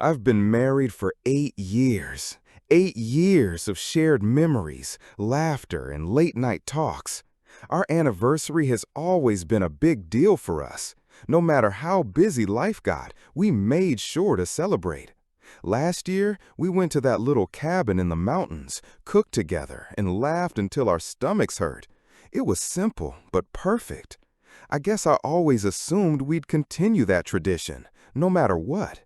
I've been married for 8 years. 8 years of shared memories, laughter, and late-night talks. Our anniversary has always been a big deal for us. No matter how busy life got, we made sure to celebrate. Last year, we went to that little cabin in the mountains, cooked together, and laughed until our stomachs hurt. It was simple, but perfect. I guess I always assumed we'd continue that tradition, no matter what.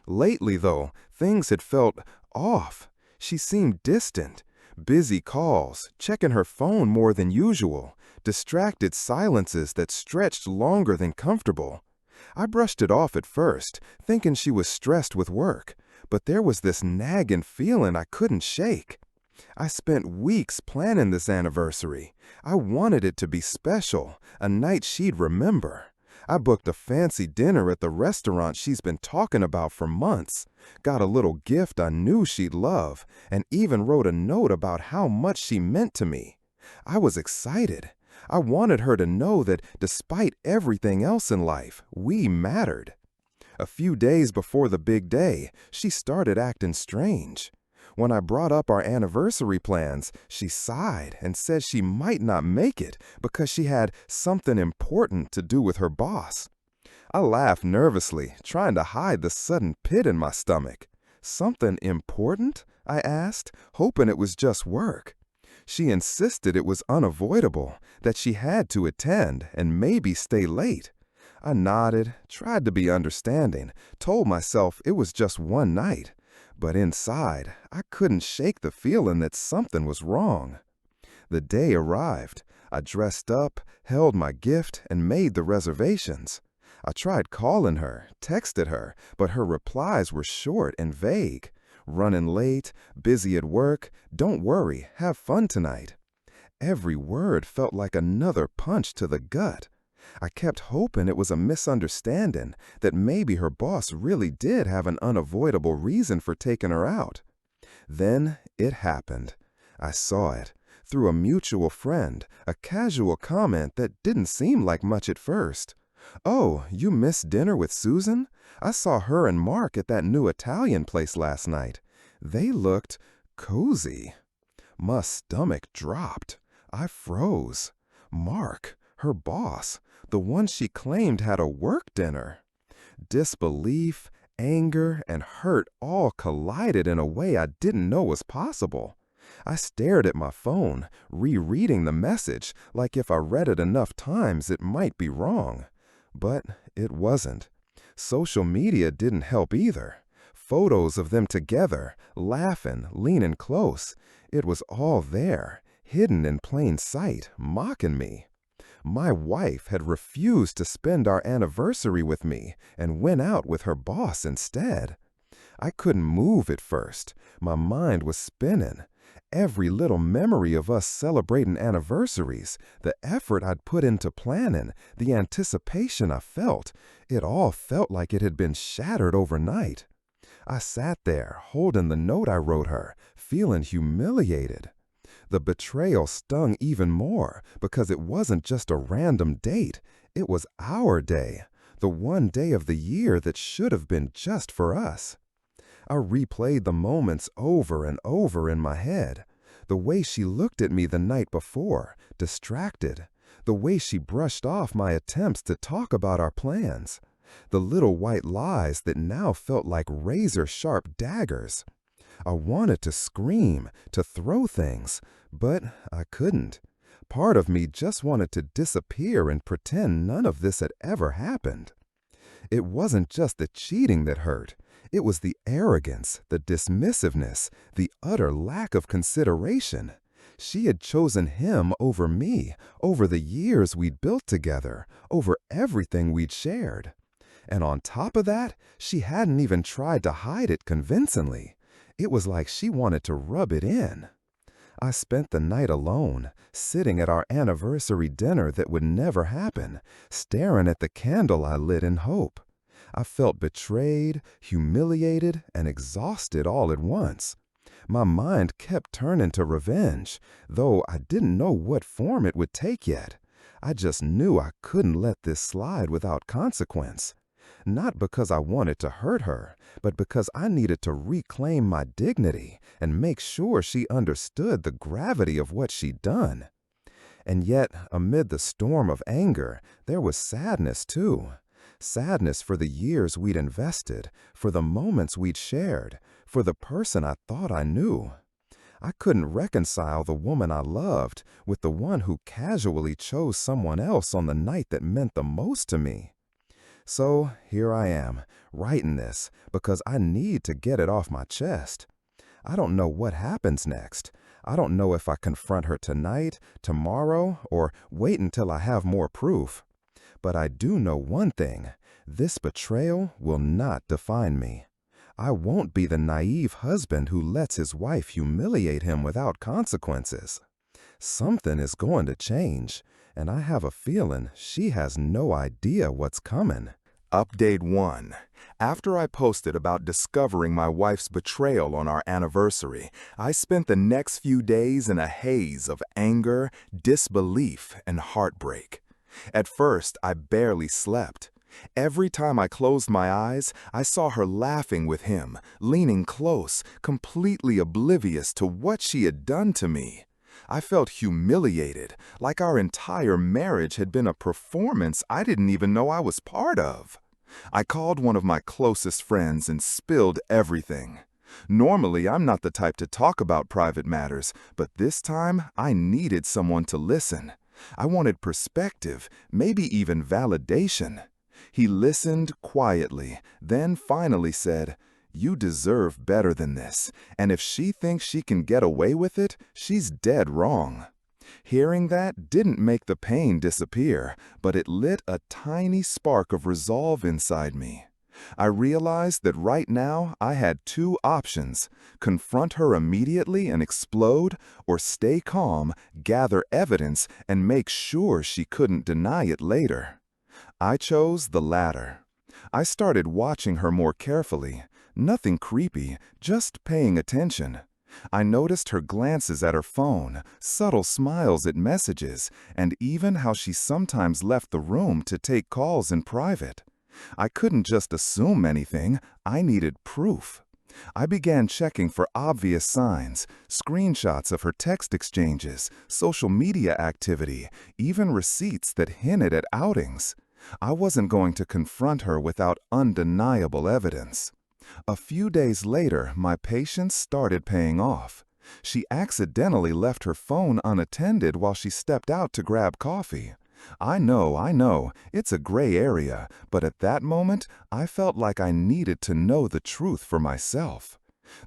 Lately, though, things had felt off. She seemed distant. Busy calls, checking her phone more than usual, distracted silences that stretched longer than comfortable. I brushed it off at first, thinking she was stressed with work, but there was this nagging feeling I couldn't shake. I spent weeks planning this anniversary. I wanted it to be special, a night she'd remember. I booked a fancy dinner at the restaurant she's been talking about for months, got a little gift I knew she'd love, and even wrote a note about how much she meant to me. I was excited. I wanted her to know that despite everything else in life, we mattered. A few days before the big day, she started acting strange. When I brought up our anniversary plans, she sighed and said she might not make it because she had something important to do with her boss. I laughed nervously, trying to hide the sudden pit in my stomach. "Something important?" I asked, hoping it was just work. She insisted it was unavoidable, that she had to attend and maybe stay late. I nodded, tried to be understanding, told myself it was just one night. But inside, I couldn't shake the feeling that something was wrong. The day arrived. I dressed up, held my gift, and made the reservations. I tried calling her, texted her, but her replies were short and vague. "Running late, busy at work, don't worry, have fun tonight." Every word felt like another punch to the gut. I kept hoping it was a misunderstanding, that maybe her boss really did have an unavoidable reason for taking her out. Then it happened. I saw it. Through a mutual friend, a casual comment that didn't seem like much at first. "Oh, you missed dinner with Susan? I saw her and Mark at that new Italian place last night. They looked cozy." My stomach dropped. I froze. Mark, her boss, the one she claimed had a work dinner. Disbelief, anger, and hurt all collided in a way I didn't know was possible. I stared at my phone, rereading the message, like if I read it enough times it might be wrong. But it wasn't. Social media didn't help either. Photos of them together, laughing, leaning close. It was all there, hidden in plain sight, mocking me. My wife had refused to spend our anniversary with me and went out with her boss instead. I couldn't move at first. My mind was spinning. Every little memory of us celebrating anniversaries, the effort I'd put into planning, the anticipation I felt, it all felt like it had been shattered overnight. I sat there, holding the note I wrote her, feeling humiliated. The betrayal stung even more because it wasn't just a random date. It was our day, the one day of the year that should have been just for us. I replayed the moments over and over in my head. The way she looked at me the night before, distracted. The way she brushed off my attempts to talk about our plans. The little white lies that now felt like razor-sharp daggers. I wanted to scream, to throw things, but I couldn't. Part of me just wanted to disappear and pretend none of this had ever happened. It wasn't just the cheating that hurt. It was the arrogance, the dismissiveness, the utter lack of consideration. She had chosen him over me, over the years we'd built together, over everything we'd shared. And on top of that, she hadn't even tried to hide it convincingly. It was like she wanted to rub it in. I spent the night alone, sitting at our anniversary dinner that would never happen, staring at the candle I lit in hope. I felt betrayed, humiliated, and exhausted all at once. My mind kept turning to revenge, though I didn't know what form it would take yet. I just knew I couldn't let this slide without consequence. Not because I wanted to hurt her, but because I needed to reclaim my dignity and make sure she understood the gravity of what she'd done. And yet, amid the storm of anger, there was sadness too. Sadness for the years we'd invested, for the moments we'd shared, for the person I thought I knew. I couldn't reconcile the woman I loved with the one who casually chose someone else on the night that meant the most to me. So here I am, writing this because I need to get it off my chest. I don't know what happens next. I don't know if I confront her tonight, tomorrow, or wait until I have more proof. But I do know one thing. This betrayal will not define me. I won't be the naive husband who lets his wife humiliate him without consequences. Something is going to change, and I have a feeling she has no idea what's coming. Update 1. After I posted about discovering my wife's betrayal on our anniversary, I spent the next few days in a haze of anger, disbelief, and heartbreak. At first, I barely slept. Every time I closed my eyes, I saw her laughing with him, leaning close, completely oblivious to what she had done to me. I felt humiliated, like our entire marriage had been a performance I didn't even know I was part of. I called one of my closest friends and spilled everything. Normally, I'm not the type to talk about private matters, but this time I needed someone to listen. I wanted perspective, maybe even validation. He listened quietly, then finally said, "You deserve better than this, and if she thinks she can get away with it, she's dead wrong." Hearing that didn't make the pain disappear, but it lit a tiny spark of resolve inside me. I realized that right now I had two options: confront her immediately and explode, or stay calm, gather evidence, and make sure she couldn't deny it later. I chose the latter. I started watching her more carefully. Nothing creepy, just paying attention. I noticed her glances at her phone, subtle smiles at messages, and even how she sometimes left the room to take calls in private. I couldn't just assume anything, I needed proof. I began checking for obvious signs, screenshots of her text exchanges, social media activity, even receipts that hinted at outings. I wasn't going to confront her without undeniable evidence. A few days later, my patience started paying off. She accidentally left her phone unattended while she stepped out to grab coffee. I know, it's a gray area, but at that moment, I felt like I needed to know the truth for myself.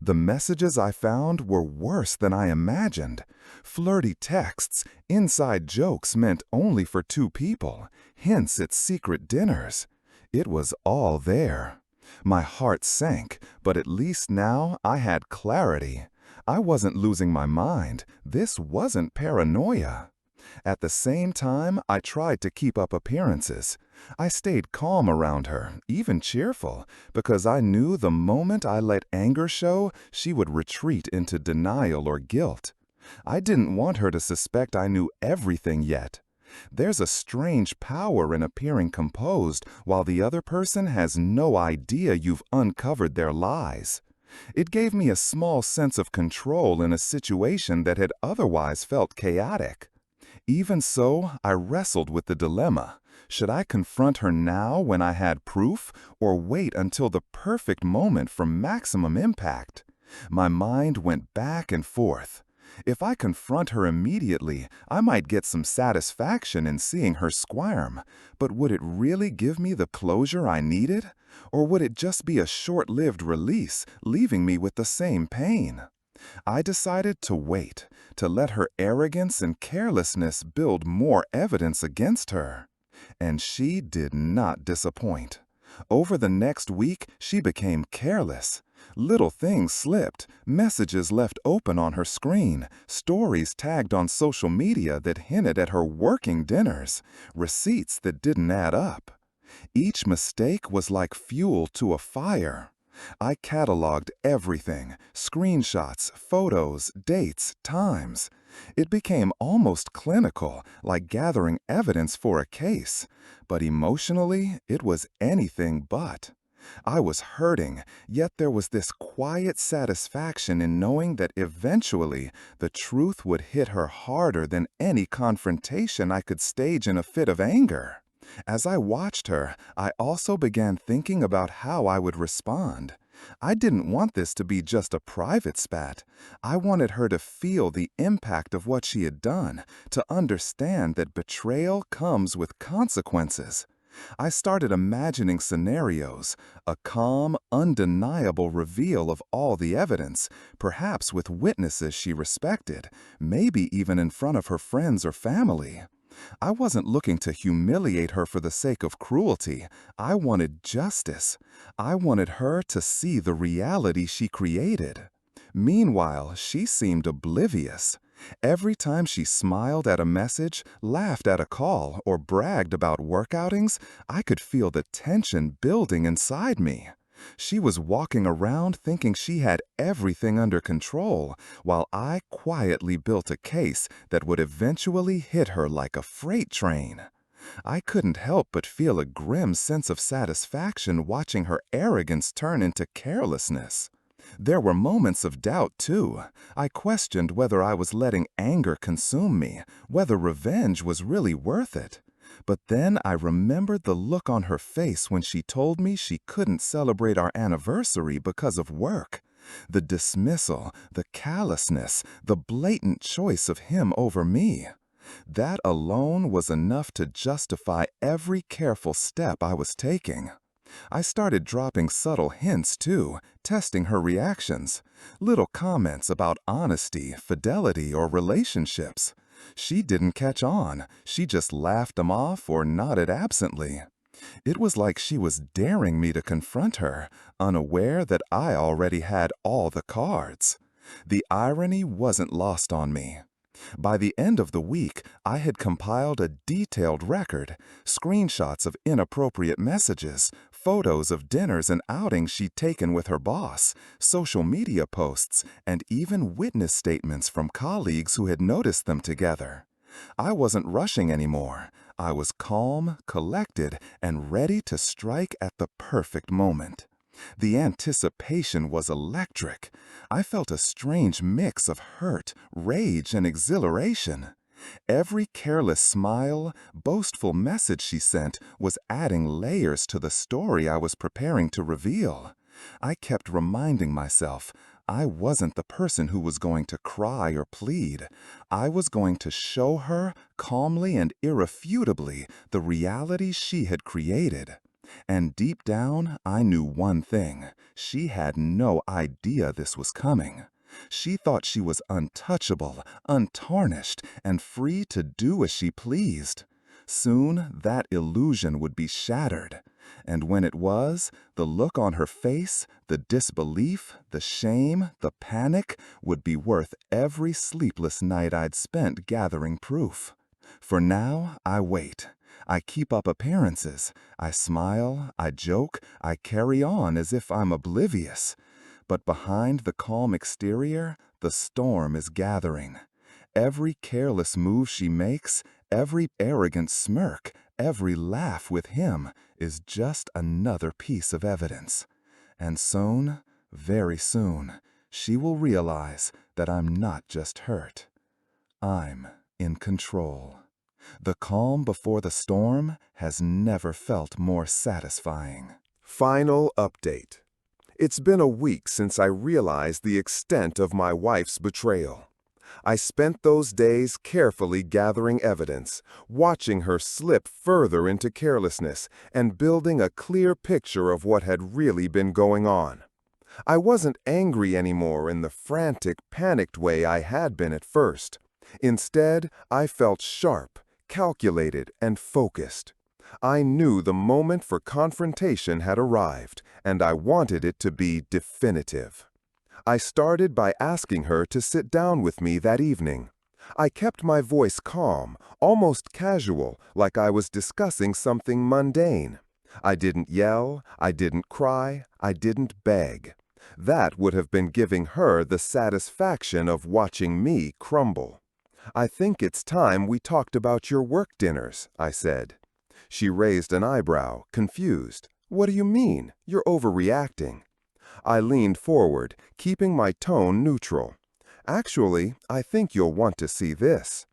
The messages I found were worse than I imagined. Flirty texts, inside jokes meant only for two people, hints at secret dinners. It was all there. My heart sank, but at least now I had clarity. I wasn't losing my mind. This wasn't paranoia. At the same time, I tried to keep up appearances. I stayed calm around her, even cheerful, because I knew the moment I let anger show, she would retreat into denial or guilt. I didn't want her to suspect I knew everything yet. There's a strange power in appearing composed while the other person has no idea you've uncovered their lies. It gave me a small sense of control in a situation that had otherwise felt chaotic. Even so, I wrestled with the dilemma. Should I confront her now when I had proof, or wait until the perfect moment for maximum impact? My mind went back and forth. If I confront her immediately, I might get some satisfaction in seeing her squirm, but would it really give me the closure I needed? Or would it just be a short-lived release, leaving me with the same pain? I decided to wait, to let her arrogance and carelessness build more evidence against her. And she did not disappoint. Over the next week, she became careless. Little things slipped, messages left open on her screen, stories tagged on social media that hinted at her working dinners, receipts that didn't add up. Each mistake was like fuel to a fire. I cataloged everything: screenshots, photos, dates, times. It became almost clinical, like gathering evidence for a case. But emotionally, it was anything but. I was hurting, yet there was this quiet satisfaction in knowing that eventually the truth would hit her harder than any confrontation I could stage in a fit of anger. As I watched her, I also began thinking about how I would respond. I didn't want this to be just a private spat. I wanted her to feel the impact of what she had done, to understand that betrayal comes with consequences. I started imagining scenarios, a calm, undeniable reveal of all the evidence, perhaps with witnesses she respected, maybe even in front of her friends or family. I wasn't looking to humiliate her for the sake of cruelty. I wanted justice. I wanted her to see the reality she created. Meanwhile, she seemed oblivious. Every time she smiled at a message, laughed at a call, or bragged about work outings, I could feel the tension building inside me. She was walking around thinking she had everything under control, while I quietly built a case that would eventually hit her like a freight train. I couldn't help but feel a grim sense of satisfaction watching her arrogance turn into carelessness. There were moments of doubt, too. I questioned whether I was letting anger consume me, whether revenge was really worth it. But then I remembered the look on her face when she told me she couldn't celebrate our anniversary because of work. The dismissal, the callousness, the blatant choice of him over me. That alone was enough to justify every careful step I was taking. I started dropping subtle hints, too, testing her reactions. Little comments about honesty, fidelity, or relationships. She didn't catch on. She just laughed them off or nodded absently. It was like she was daring me to confront her, unaware that I already had all the cards. The irony wasn't lost on me. By the end of the week, I had compiled a detailed record, screenshots of inappropriate messages, photos of dinners and outings she'd taken with her boss, social media posts, and even witness statements from colleagues who had noticed them together. I wasn't rushing anymore. I was calm, collected, and ready to strike at the perfect moment. The anticipation was electric. I felt a strange mix of hurt, rage, and exhilaration. Every careless smile, boastful message she sent was adding layers to the story I was preparing to reveal. I kept reminding myself, I wasn't the person who was going to cry or plead. I was going to show her, calmly and irrefutably, the reality she had created. And deep down, I knew one thing. She had no idea this was coming. She thought she was untouchable, untarnished, and free to do as she pleased. Soon, that illusion would be shattered. And when it was, the look on her face, the disbelief, the shame, the panic, would be worth every sleepless night I'd spent gathering proof. For now, I wait. I keep up appearances. I smile, I joke, I carry on as if I'm oblivious. But behind the calm exterior, the storm is gathering. Every careless move she makes, every arrogant smirk, every laugh with him is just another piece of evidence. And soon, very soon, she will realize that I'm not just hurt. I'm in control. The calm before the storm has never felt more satisfying. Final update. It's been a week since I realized the extent of my wife's betrayal. I spent those days carefully gathering evidence, watching her slip further into carelessness, and building a clear picture of what had really been going on. I wasn't angry anymore in the frantic, panicked way I had been at first. Instead, I felt sharp, calculated, and focused. I knew the moment for confrontation had arrived, and I wanted it to be definitive. I started by asking her to sit down with me that evening. I kept my voice calm, almost casual, like I was discussing something mundane. I didn't yell, I didn't cry, I didn't beg. That would have been giving her the satisfaction of watching me crumble. "I think it's time we talked about your work dinners," I said. She raised an eyebrow, confused. "What do you mean? You're overreacting." I leaned forward, keeping my tone neutral. "Actually, I think you'll want to see this."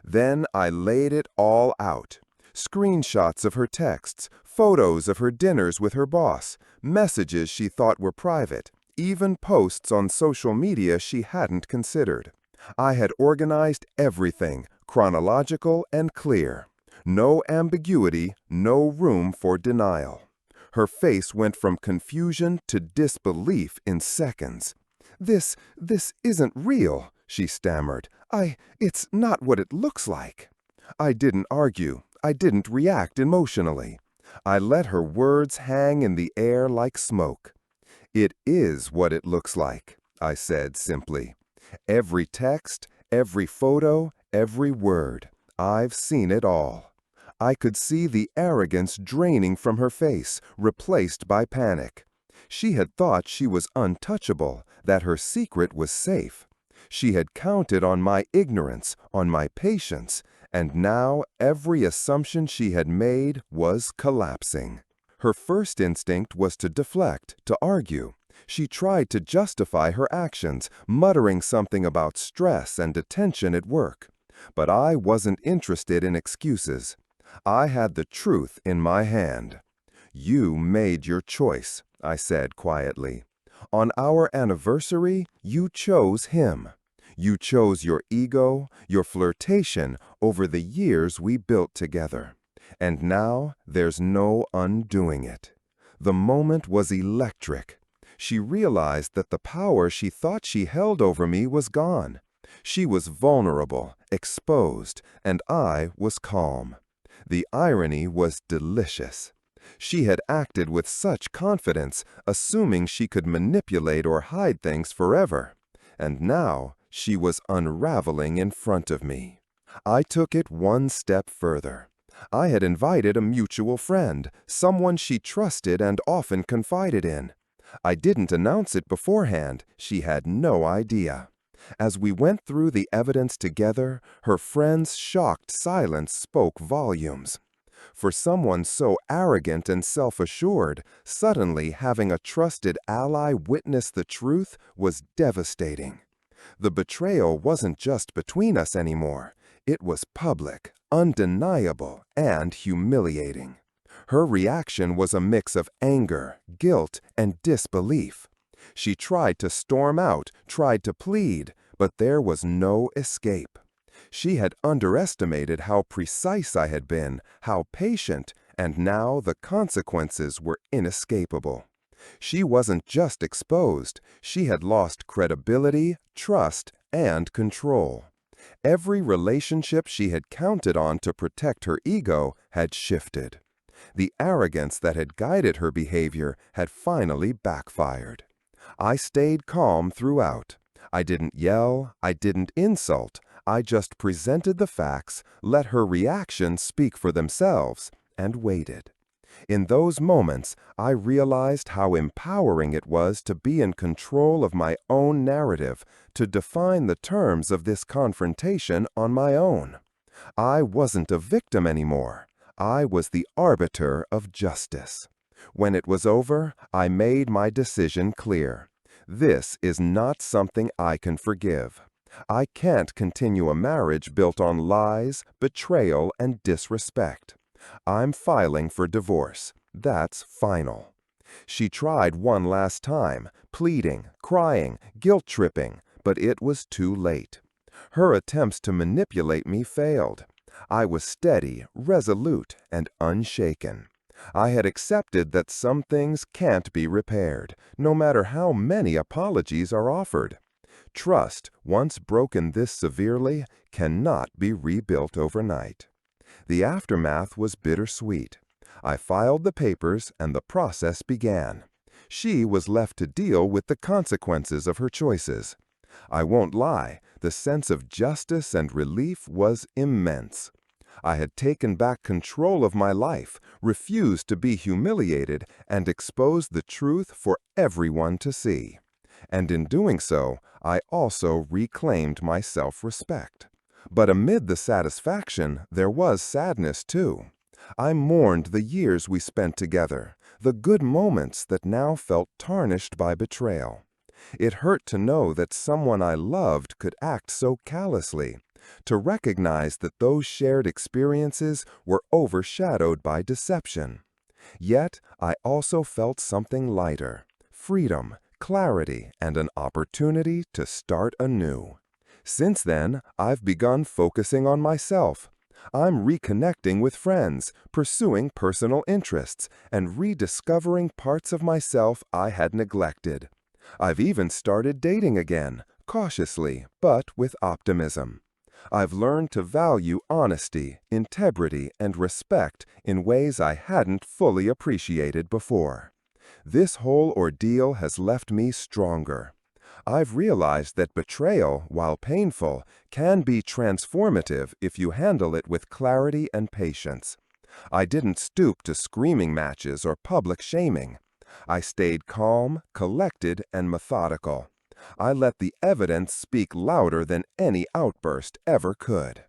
Then I laid it all out. Screenshots of her texts, photos of her dinners with her boss, messages she thought were private, even posts on social media she hadn't considered. I had organized everything, chronological and clear. No ambiguity, no room for denial. Her face went from confusion to disbelief in seconds. This isn't real," she stammered. It's not what it looks like." I didn't argue. I didn't react emotionally. I let her words hang in the air like smoke. "It is what it looks like," I said simply. "Every text, every photo, every word. I've seen it all." I could see the arrogance draining from her face, replaced by panic. She had thought she was untouchable, that her secret was safe. She had counted on my ignorance, on my patience, and now every assumption she had made was collapsing. Her first instinct was to deflect, to argue. She tried to justify her actions, muttering something about stress and attention at work. But I wasn't interested in excuses. I had the truth in my hand. "You made your choice," I said quietly. "On our anniversary, you chose him. You chose your ego, your flirtation over the years we built together. And now there's no undoing it." The moment was electric. She realized that the power she thought she held over me was gone. She was vulnerable, exposed, and I was calm. The irony was delicious. She had acted with such confidence, assuming she could manipulate or hide things forever. And now she was unraveling in front of me. I took it one step further. I had invited a mutual friend, someone she trusted and often confided in. I didn't announce it beforehand. She had no idea. As we went through the evidence together, her friend's shocked silence spoke volumes. For someone so arrogant and self-assured, suddenly having a trusted ally witness the truth was devastating. The betrayal wasn't just between us anymore. It was public, undeniable, and humiliating. Her reaction was a mix of anger, guilt, and disbelief. She tried to storm out, tried to plead, but there was no escape. She had underestimated how precise I had been, how patient, and now the consequences were inescapable. She wasn't just exposed, she had lost credibility, trust, and control. Every relationship she had counted on to protect her ego had shifted. The arrogance that had guided her behavior had finally backfired. I stayed calm throughout. I didn't yell, I didn't insult, I just presented the facts, let her reactions speak for themselves, and waited. In those moments, I realized how empowering it was to be in control of my own narrative, to define the terms of this confrontation on my own. I wasn't a victim anymore. I was the arbiter of justice. When it was over, I made my decision clear. This is not something I can forgive. I can't continue a marriage built on lies, betrayal, and disrespect. I'm filing for divorce. That's final. She tried one last time, pleading, crying, guilt-tripping, but it was too late. Her attempts to manipulate me failed. I was steady, resolute, and unshaken. I had accepted that some things can't be repaired, no matter how many apologies are offered. Trust, once broken this severely, cannot be rebuilt overnight. The aftermath was bittersweet. I filed the papers and the process began. She was left to deal with the consequences of her choices. I won't lie, the sense of justice and relief was immense. I had taken back control of my life, refused to be humiliated, and exposed the truth for everyone to see. And in doing so, I also reclaimed my self-respect. But amid the satisfaction, there was sadness too. I mourned the years we spent together, the good moments that now felt tarnished by betrayal. It hurt to know that someone I loved could act so callously, to recognize that those shared experiences were overshadowed by deception. Yet, I also felt something lighter: freedom, clarity, and an opportunity to start anew. Since then, I've begun focusing on myself. I'm reconnecting with friends, pursuing personal interests, and rediscovering parts of myself I had neglected. I've even started dating again, cautiously, but with optimism. I've learned to value honesty, integrity, and respect in ways I hadn't fully appreciated before. This whole ordeal has left me stronger. I've realized that betrayal, while painful, can be transformative if you handle it with clarity and patience. I didn't stoop to screaming matches or public shaming. I stayed calm, collected, and methodical. I let the evidence speak louder than any outburst ever could.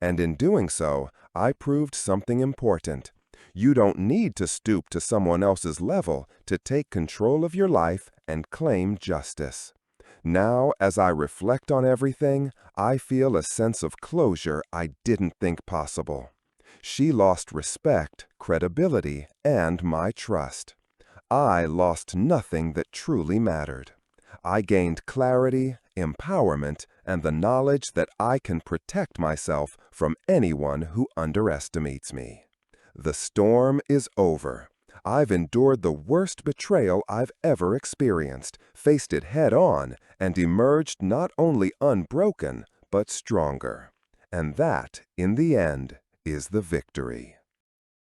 And in doing so, I proved something important. You don't need to stoop to someone else's level to take control of your life and claim justice. Now, as I reflect on everything, I feel a sense of closure I didn't think possible. She lost respect, credibility, and my trust. I lost nothing that truly mattered. I gained clarity, empowerment, and the knowledge that I can protect myself from anyone who underestimates me. The storm is over. I've endured the worst betrayal I've ever experienced, faced it head-on, and emerged not only unbroken, but stronger. And that, in the end, is the victory.